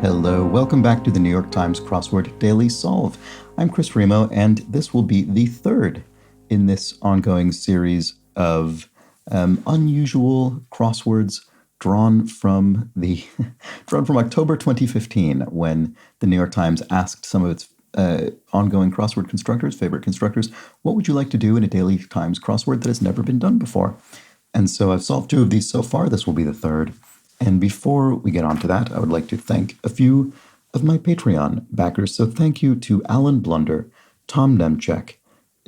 Hello, welcome back to the New York Times Crossword Daily Solve. I'm Chris Remo, and this will be the third in this ongoing series of unusual crosswords drawn from October 2015, when the New York Times asked some of its ongoing crossword constructors, favorite constructors, what would you like to do in a Daily Times crossword that has never been done before? And so I've solved two of these so far. This will be the third. And before we get on to that, I would like to thank a few of my Patreon backers. So thank you to Alan Blunder, Tom Nemchek,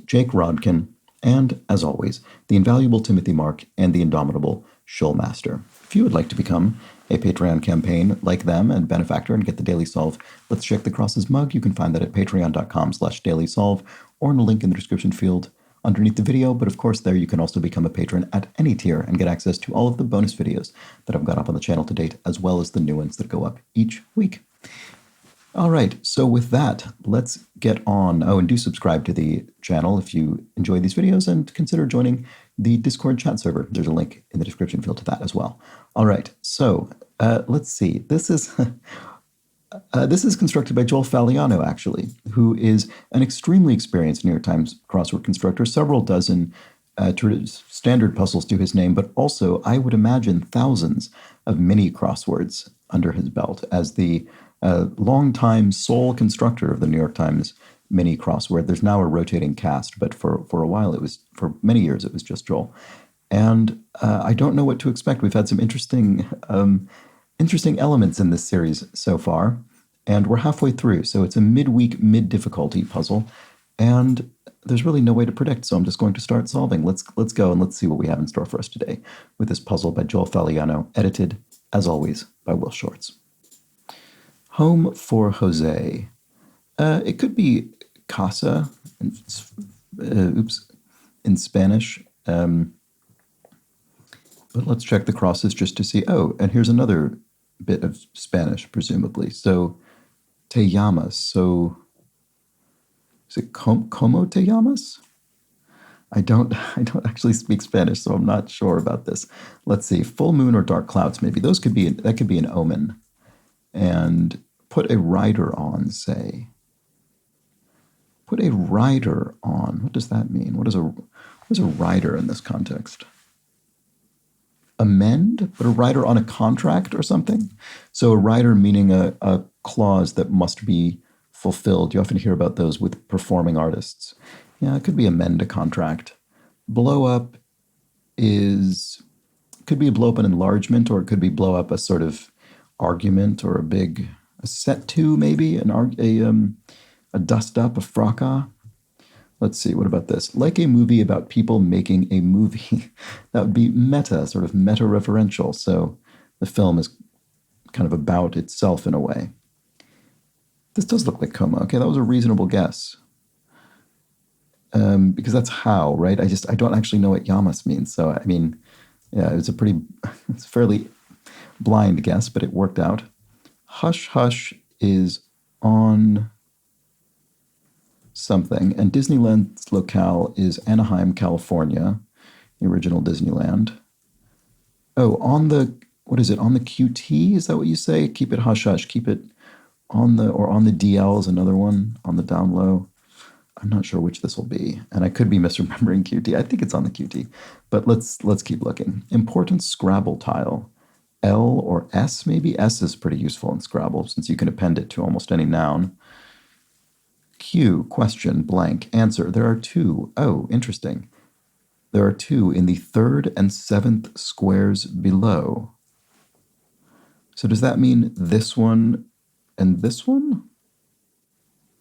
Jake Rodkin, and, as always, the invaluable Timothy Mark and the indomitable Shulmaster. If you would like to become a Patreon campaign like them and benefactor and get the Daily Solve Let's Check the Crosses mug, you can find that at patreon.com/dailysolve or in a link in the description field underneath the video. But of course, there you can also become a patron at any tier and get access to all of the bonus videos that I've got up on the channel to date, as well as the new ones that go up each week. All right, so with that, let's get on. Oh, and do subscribe to the channel if you enjoy these videos, and consider joining the Discord chat server. There's a link in the description field to that as well. All right, so let's see. This is constructed by Joel Faliano, actually, who is an extremely experienced New York Times crossword constructor. Several dozen standard puzzles to his name, but also, I would imagine, thousands of mini crosswords under his belt as the longtime sole constructor of the New York Times mini crossword. There's now a rotating cast, but for a while for many years, it was just Joel. And I don't know what to expect. We've had some interesting elements in this series so far, and we're halfway through. So it's a midweek, mid-difficulty puzzle, and there's really no way to predict. So I'm just going to start solving. Let's go and let's see what we have in store for us today with this puzzle by Joel Faliano, edited, as always, by Will Shorts. Home for Jose. It could be casa, in Spanish. But let's check the crosses just to see. Oh, and here's another bit of Spanish, presumably. So, te llamas. So, is it como te llamas? I don't actually speak Spanish, so I'm not sure about this. Let's see. Full moon or dark clouds, maybe. That could be an omen. And put a rider on, say. Put a rider on. What does that mean? What is a rider in this context? Amend, but a rider on a contract or something? So a rider meaning a clause that must be fulfilled. You often hear about those with performing artists. Yeah, it could be amend a contract. Blow up could be a blow up an enlargement, or it could be blow up a sort of argument, or a set to, maybe, a dust up, a fracas. Let's see, what about this? Like a movie about people making a movie. That would be meta, sort of meta-referential. So the film is kind of about itself in a way. This does look like coma. Okay, that was a reasonable guess. Because that's how, right? I don't actually know what llamas means. So, I mean, yeah, it's a fairly blind guess, but it worked out. Hush Hush is on something, and Disneyland's locale is Anaheim, California, the original Disneyland. Oh, on the QT, is that what you say? Keep it hush hush, keep it on the DL is another one, on the down low. I'm not sure which this will be, and I could be misremembering QT. I think it's on the QT, but let's keep looking. Important Scrabble tile, L or S maybe? S is pretty useful in Scrabble since you can append it to almost any noun. Q, question, blank, answer. There are two. Oh, interesting. There are two in the 3rd and 7th squares below. So does that mean this one and this one?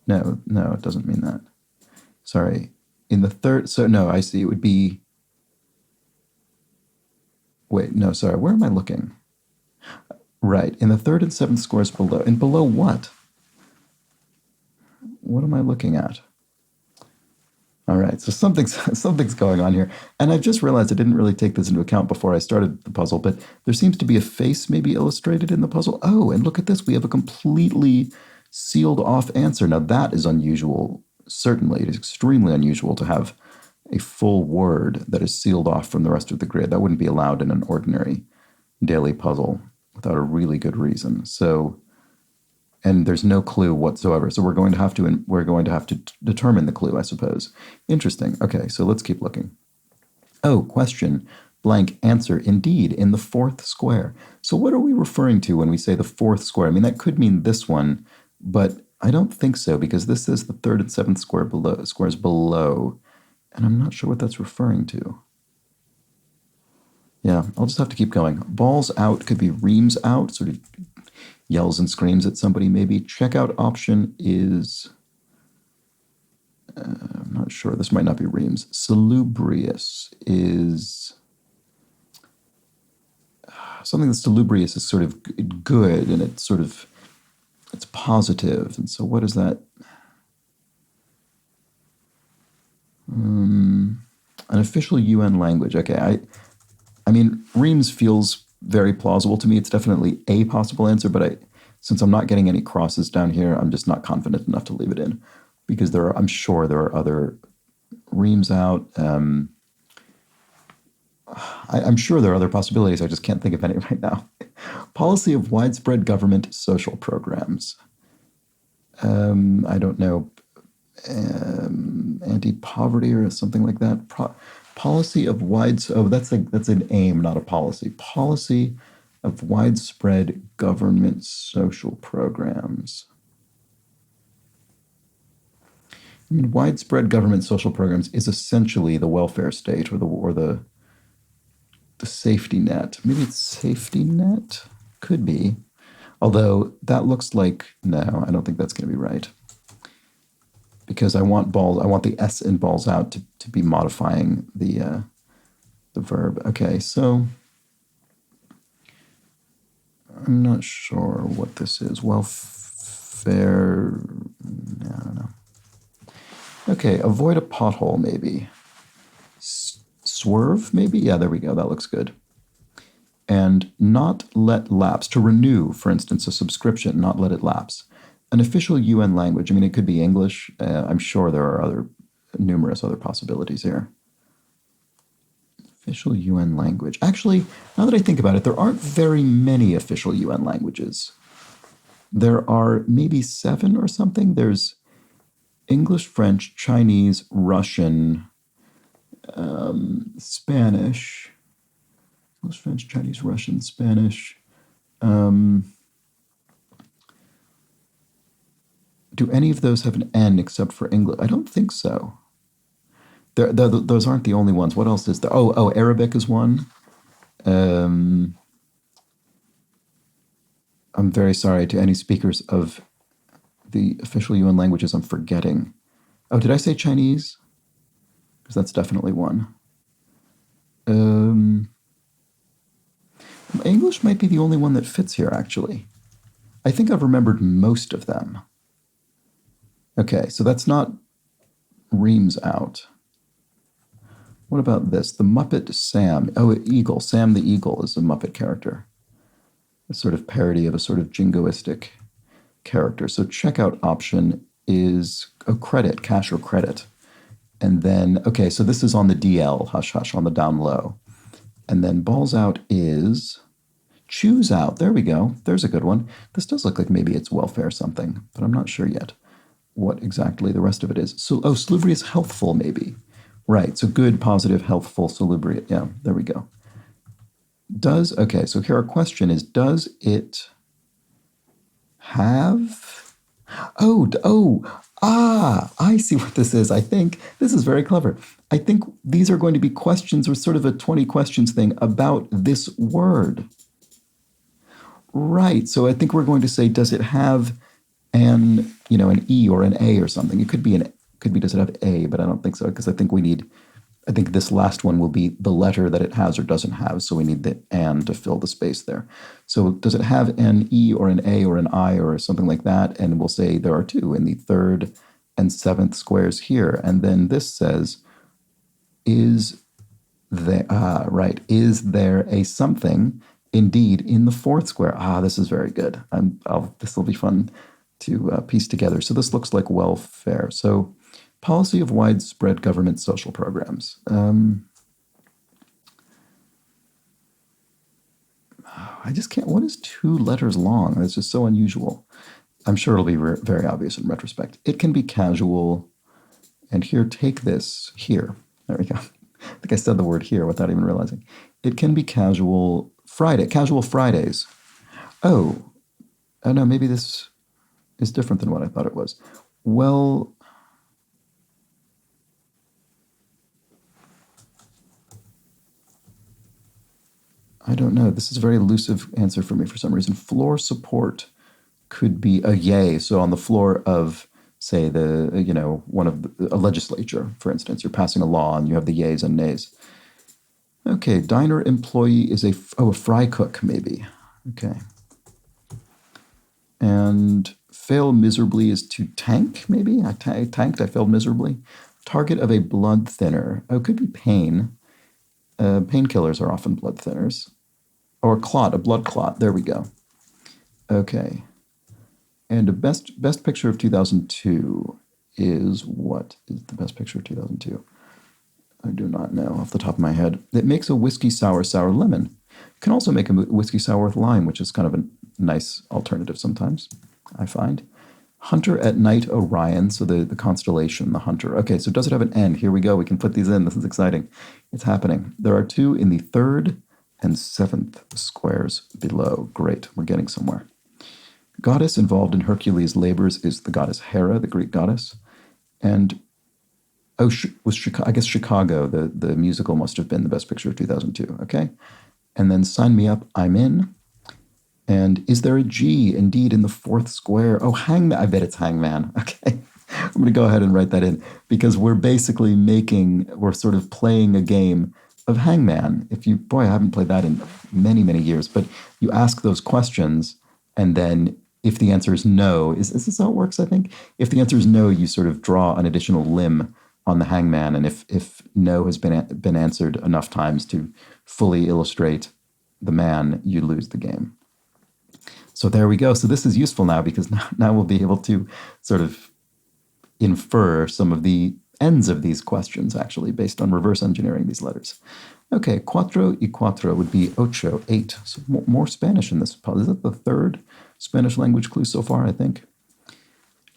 No, it doesn't mean that. Sorry. In the 3rd, so no, I see. It would be, wait, no, sorry. Where am I looking? Right, in the 3rd and 7th squares below. And below what? What am I looking at? All right, so something's going on here. And I've just realized I didn't really take this into account before I started the puzzle, but there seems to be a face maybe illustrated in the puzzle. Oh, and look at this. We have a completely sealed off answer. Now that is unusual. Certainly, it is extremely unusual to have a full word that is sealed off from the rest of the grid. That wouldn't be allowed in an ordinary daily puzzle without a really good reason. So and there's no clue whatsoever. So we're going to have to determine the clue, I suppose. Interesting. Okay, so let's keep looking. Oh, question, blank, answer, indeed, in the fourth square. So what are we referring to when we say the fourth square? I mean, that could mean this one, but I don't think so, because this is the third and seventh squares below, and I'm not sure what that's referring to. Yeah, I'll just have to keep going. Balls out could be reams out, sort of yells and screams at somebody maybe. Checkout option is, I'm not sure, this might not be reams. Salubrious is, something that's salubrious is sort of good, and it's sort of, it's positive. And so what is that? An official UN language. Okay, I mean, reams feels very plausible to me. It's definitely a possible answer, but since I'm not getting any crosses down here, I'm just not confident enough to leave it in, because I'm sure there are other reams out. I'm sure there are other possibilities. I just can't think of any right now. Policy of widespread government social programs. I don't know, anti-poverty or something like that. Policy of that's an aim, not a policy. Policy of widespread government social programs. I mean, widespread government social programs is essentially the welfare state, or the safety net. Maybe it's safety net? Could be. Although that looks like, no, I don't think that's going to be right. Because I want the S in balls out to be modifying the verb. Okay, so I'm not sure what this is. Welfare, I don't know. Okay, avoid a pothole maybe. Swerve maybe? Yeah, there we go. That looks good. And not let lapse. To renew, for instance, a subscription, not let it lapse. An official UN language. I mean, it could be English. I'm sure there are numerous other possibilities here. Official UN language. Actually, now that I think about it, there aren't very many official UN languages. There are maybe 7 or something. There's English, French, Chinese, Russian, Spanish. English, French, Chinese, Russian, Spanish. Do any of those have an N except for English? I don't think so. Those aren't the only ones. What else is there? Oh, Arabic is one. I'm very sorry to any speakers of the official UN languages I'm forgetting. Oh, did I say Chinese? Because that's definitely one. English might be the only one that fits here, actually. I think I've remembered most of them. Okay, so that's not reams out. What about this? The Muppet Sam. Oh, Eagle. Sam the Eagle is a Muppet character. A sort of parody of a sort of jingoistic character. So checkout option is a credit, cash or credit. And then, okay, so this is on the DL, hush hush, on the down low. And then balls out is choose out. There we go. There's a good one. This does look like maybe it's welfare something, but I'm not sure yet what exactly the rest of it is. So, salubrious, healthful maybe. Right, so good, positive, healthful, salubrious. Yeah, there we go. Okay, so here our question is, does it have? I see what this is. I think this is very clever. I think these are going to be questions, or sort of a 20 questions thing about this word. Right, so I think we're going to say, does it have an E or an A or something? It could be does it have A, but I don't think so, because I think this last one will be the letter that it has or doesn't have, so we need the "and" to fill the space there. So does it have an E or an A or an I or something like that? And we'll say there are 2 in the 3rd and 7th squares here. And then this says, is there a something indeed in the 4th square? This is very good. This will be fun to piece together. So this looks like welfare. So policy of widespread government social programs. I just can't. What is 2 letters long? That's just so unusual. I'm sure it'll be very obvious in retrospect. It can be casual. And here, take this here. There we go. I think I said the word here without even realizing. It can be casual casual Fridays. Oh, oh no, maybe this is different than what I thought it was. Well, I don't know. This is a very elusive answer for me for some reason. Floor support could be a yay. So on the floor of, say, one of a legislature, for instance, you're passing a law and you have the yays and nays. Okay, diner employee is a fry cook, maybe. Okay. And fail miserably is to tank, maybe? I tanked, I failed miserably. Target of a blood thinner. Oh, it could be pain. Painkillers are often blood thinners. Or a blood clot. There we go. Okay. And the best picture of 2002 is what is the best picture of 2002? I do not know off the top of my head. It makes a whiskey sour lemon. You can also make a whiskey sour with lime, which is kind of a nice alternative sometimes, I find. Hunter at Night Orion, so the constellation, the hunter. Okay, so does it have an N? Here we go. We can put these in. This is exciting. It's happening. There are 2 in the 3rd and 7th squares below. Great. We're getting somewhere. Goddess involved in Hercules' labors is the goddess Hera, the Greek goddess. And, I guess Chicago, the musical must have been the best picture of 2002. Okay. And then Sign Me Up, I'm In. And is there a G indeed in the 4th square? Oh, Hangman. I bet it's Hangman. Okay. I'm going to go ahead and write that in because we're sort of playing a game of Hangman. I haven't played that in many, many years, but you ask those questions and then if the answer is no, is this how it works, I think? If the answer is no, you sort of draw an additional limb on the hangman. And if no has been answered enough times to fully illustrate the man, you lose the game. So there we go. So this is useful now because now we'll be able to sort of infer some of the ends of these questions, actually, based on reverse engineering these letters. Okay, cuatro y cuatro would be ocho, 8. So more Spanish in this puzzle. Is that the 3rd Spanish language clue so far, I think?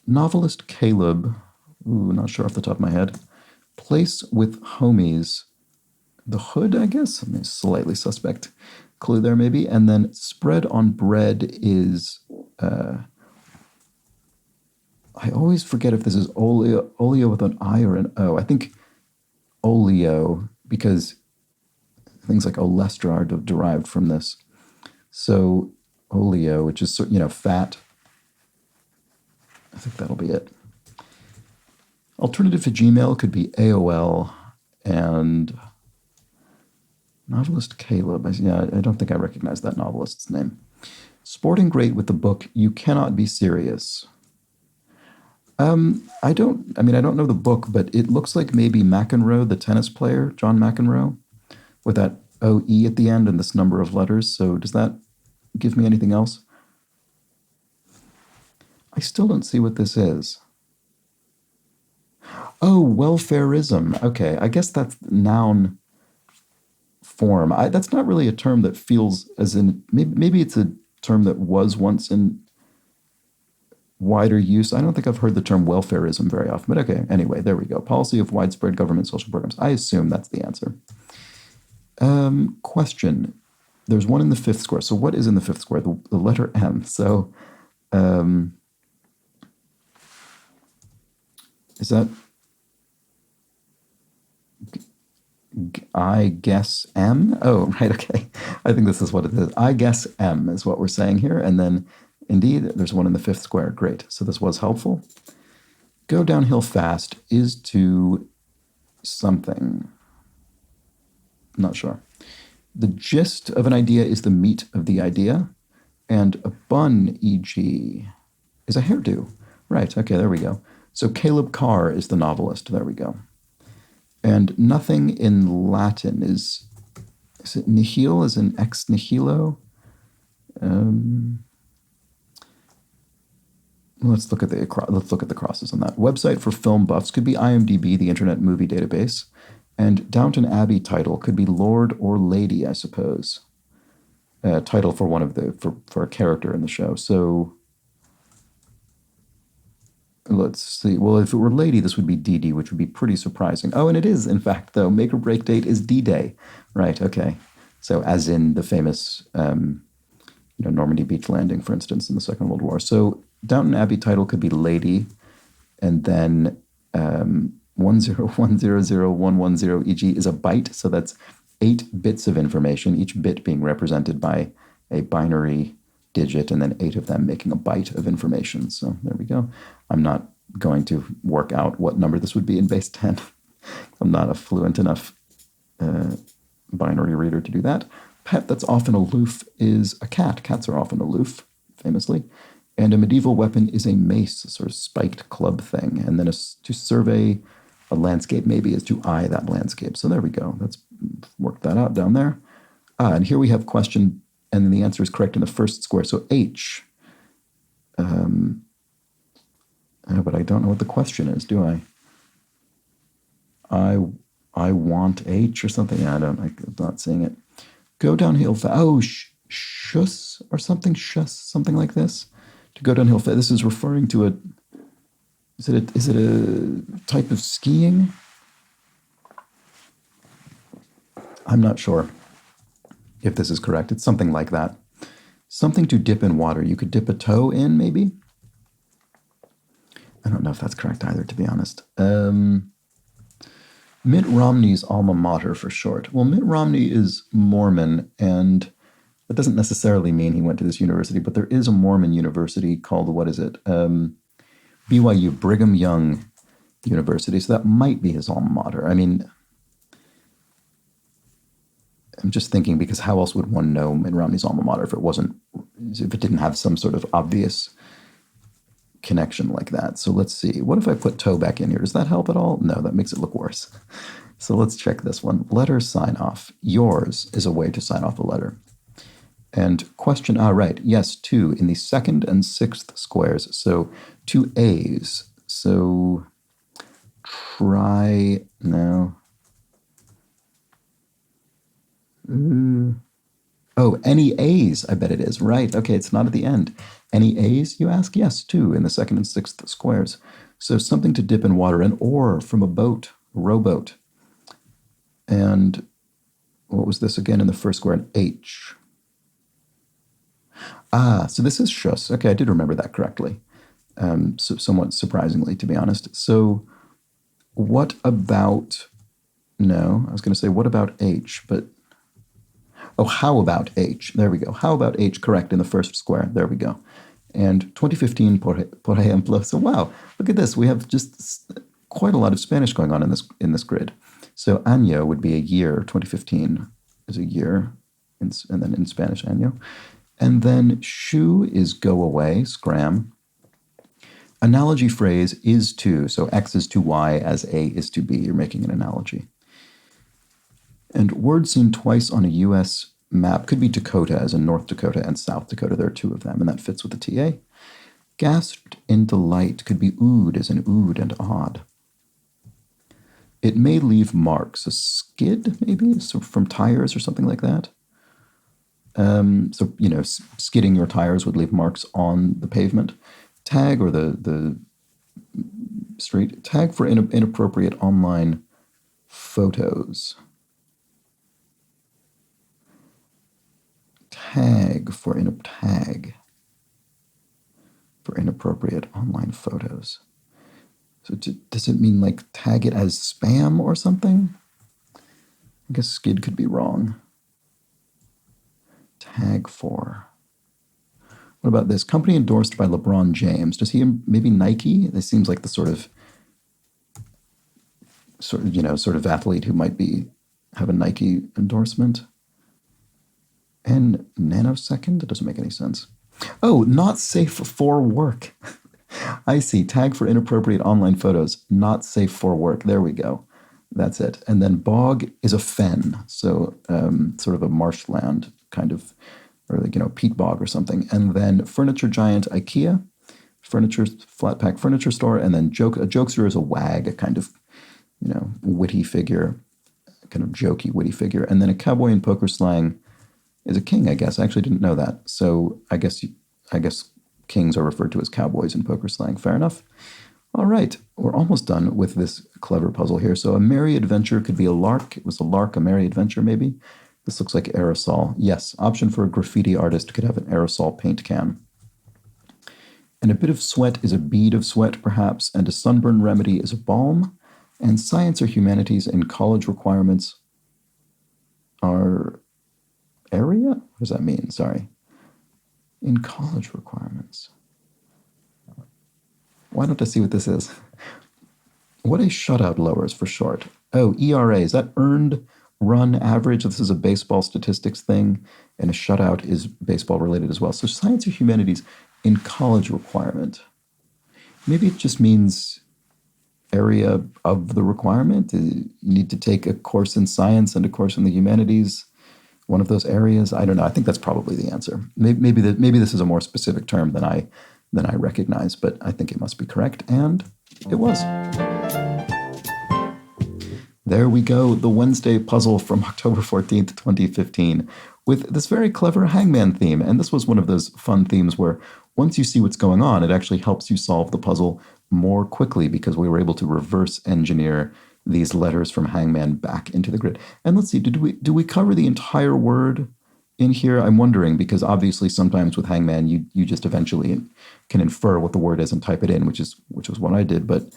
Novelist Caleb, not sure off the top of my head. Place with homies. The hood, I guess? I mean, slightly suspect clue there, maybe. And then spread on bread is... I always forget if this is oleo with an I or an O. I think oleo, because things like olestra are derived from this. So oleo, which is, fat. I think that'll be it. Alternative to Gmail could be AOL and novelist Caleb. I don't think I recognize that novelist's name. Sporting great with the book You Cannot Be Serious. I don't know the book, but it looks like maybe McEnroe, the tennis player, John McEnroe, with that OE at the end and this number of letters. So does that give me anything else? I still don't see what this is. Oh, welfareism. Okay, I guess that's noun form. That's not really a term that feels as in, maybe it's a term that was once in wider use. I don't think I've heard the term welfareism very often, but okay, anyway, there we go. Policy of widespread government social programs. I assume that's the answer. Question. There's one in the 5th square. So what is in the 5th square? The letter M. So is that... I guess M? Oh, right, okay. I think this is what it is. I guess M is what we're saying here. And then, indeed, there's one in the 5th square. Great. So this was helpful. Go downhill fast is to something. Not sure. The gist of an idea is the meat of the idea. And a bun, e.g., is a hairdo. Right, okay, there we go. So Caleb Carr is the novelist. There we go. And nothing in Latin is it nihil as in ex nihilo? Let's look at the crosses on that. Website for film buffs could be IMDb, the Internet Movie Database, and Downton Abbey title could be Lord or Lady, I suppose. Title for one of for a character in the show. So Let's see. Well, if it were lady, this would be DD, which would be pretty surprising. Oh, and it is, in fact, though. Make or break date is D-Day. Right, okay. So as in the famous Normandy Beach landing, for instance, in the Second World War. So Downton Abbey title could be lady, and then 1010011 e.g. is a byte. So that's 8 bits of information, each bit being represented by a binary digit, and then 8 of them making a byte of information. So there we go. I'm not going to work out what number this would be in base 10. I'm not a fluent enough binary reader to do that. Pet that's often aloof is a cat. Cats are often aloof, famously. And a medieval weapon is a mace, a sort of spiked club thing. And then to survey a landscape maybe is to eye that landscape. So there we go. Let's work that out down there. And here we have question, and then the answer is correct in the first square. So H. But I don't know what the question is, do I? I want H or something. I'm not seeing it. Go downhill fast. Oh, shuss or something. Shuss, something like this. To go downhill fast. This is referring to a. Is it a type of skiing? I'm not sure if this is correct. It's something like that. Something to dip in water. You could dip a toe in, maybe. I don't know if that's correct either, to be honest. Mitt Romney's alma mater for short. Well, Mitt Romney is Mormon, and that doesn't necessarily mean he went to this university, but there is a Mormon university called, what is it? BYU, Brigham Young University. So that might be his alma mater. I mean, I'm just thinking, because how else would one know Mitt Romney's alma mater if it didn't have some sort of obvious connection like that? So let's see. What if I put toe back in here? Does that help at all? No, that makes it look worse. So let's check this one. Letter sign off. Yours is a way to sign off a letter. And question, right. Yes, 2 in the second and sixth squares. So 2 A's. So try, no. Oh, any A's, I bet it is. Right, okay, it's not at the end. Any A's, you ask? Yes, 2 in the second and sixth squares. So something to dip in water, an oar from a boat, a rowboat. And what was this again in the first square? An H. So this is shuss. Okay, I did remember that correctly. So somewhat surprisingly, to be honest. So what about, no, I was going to say what about H, but, oh, how about H? There we go. How about H, correct in the first square. There we go. And 2015, por ejemplo. So wow, look at this. We have just quite a lot of Spanish going on in this grid. So año would be a year. 2015 is a year, and then in Spanish, año. And then shu is go away, scram. Analogy phrase is to. So X is to Y as A is to B. You're making an analogy. And word seen twice on a U.S. map could be Dakota, as in North Dakota and South Dakota. There are 2 of them, and that fits with the TA. Gasped in delight could be ood, as in ood and odd. It may leave marks. A skid, maybe, so from tires or something like that. So, skidding your tires would leave marks on the pavement. Tag, or the street. Tag for inappropriate online photos. Tag for inappropriate online photos. So does it mean like tag it as spam or something? I guess skid could be wrong. Tag for. What about this? Company endorsed by LeBron James. Does he, maybe Nike? This seems like the sort of athlete who might have a Nike endorsement. And nanosecond? It doesn't make any sense. Oh, not safe for work. I see. Tag for inappropriate online photos. Not safe for work. There we go. That's it. And then bog is a fen. So sort of a marshland kind of, or like, peat bog or something. And then furniture giant IKEA, flat pack furniture store. And then a jokester is a wag, a kind of, witty figure, kind of jokey, witty figure. And then a cowboy in poker slang is a king, I guess. I actually didn't know that. So I guess kings are referred to as cowboys in poker slang. Fair enough. All right, we're almost done with this clever puzzle here. So a merry adventure could be a lark. It was a lark, a merry adventure maybe. This looks like aerosol. Yes, option for a graffiti artist could have an aerosol paint can. And a bit of sweat is a bead of sweat, perhaps, and a sunburn remedy is a balm. And science or humanities in college requirements are area? What does that mean? Sorry. In college requirements. Why don't I see what this is? What a shutout lowers for short. Oh, ERA. Is that earned run average? This is a baseball statistics thing, and a shutout is baseball related as well. So science or humanities in college requirement. Maybe it just means area of the requirement. You need to take a course in science and a course in the humanities. One of those areas. I don't know. I think that's probably the answer. Maybe this is a more specific term than I recognize, but I think it must be correct, and it was. There we go, the Wednesday puzzle from October 14th, 2015, with this very clever hangman theme. And this was one of those fun themes where once you see what's going on, it actually helps you solve the puzzle more quickly because we were able to reverse engineer these letters from hangman back into the grid. And let's see, do we cover the entire word in here? I'm wondering, because obviously sometimes with hangman you just eventually can infer what the word is and type it in, which was what I did. But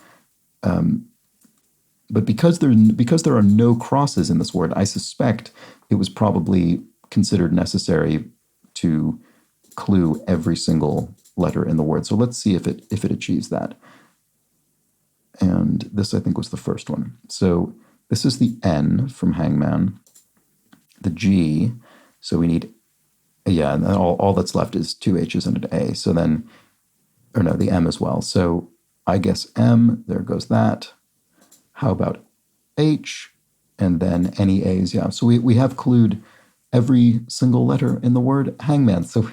because there are no crosses in this word, I suspect it was probably considered necessary to clue every single letter in the word. So let's see if it achieves that. And this, I think, was the first one. So this is the N from hangman, the G. So we need, yeah, and all that's left is two H's and an A. So then, or no, the M as well. So I guess M, there goes that. How about H? And then any A's, yeah. So we have clued every single letter in the word hangman. So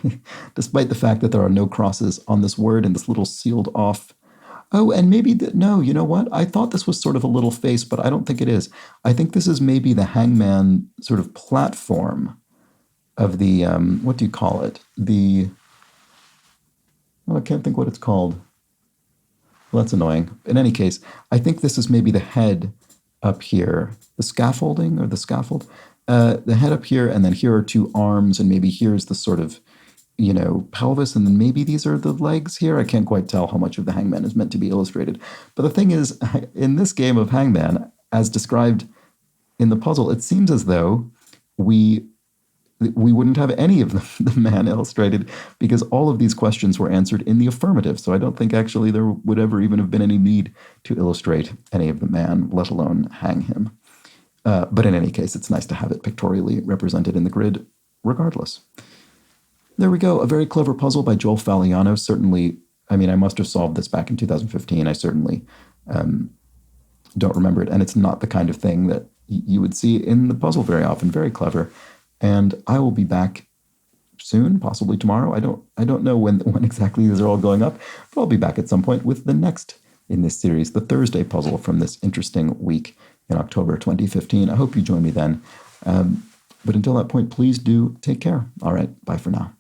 despite the fact that there are no crosses on this word and this little sealed off. Oh, and maybe, no, you know what? I thought this was sort of a little face, but I don't think it is. I think this is maybe the hangman sort of platform of the, what do you call it? I can't think what it's called. Well, that's annoying. In any case, I think this is maybe the head up here, the scaffolding or the scaffold, the head up here, and then here are two arms, and maybe here's the sort of, pelvis, and then maybe these are the legs here. I can't quite tell how much of the hangman is meant to be illustrated. But the thing is, in this game of hangman, as described in the puzzle, it seems as though we wouldn't have any of the man illustrated because all of these questions were answered in the affirmative. So I don't think actually there would ever even have been any need to illustrate any of the man, let alone hang him. But in any case, it's nice to have it pictorially represented in the grid regardless. There we go. A very clever puzzle by Joel Faliano. Certainly, I mean, I must have solved this back in 2015. I certainly don't remember it. And it's not the kind of thing that you would see in the puzzle very often. Very clever. And I will be back soon, possibly tomorrow. I don't know when exactly these are all going up, but I'll be back at some point with the next in this series, the Thursday puzzle from this interesting week in October 2015. I hope you join me then. But until that point, please do take care. All right, bye for now.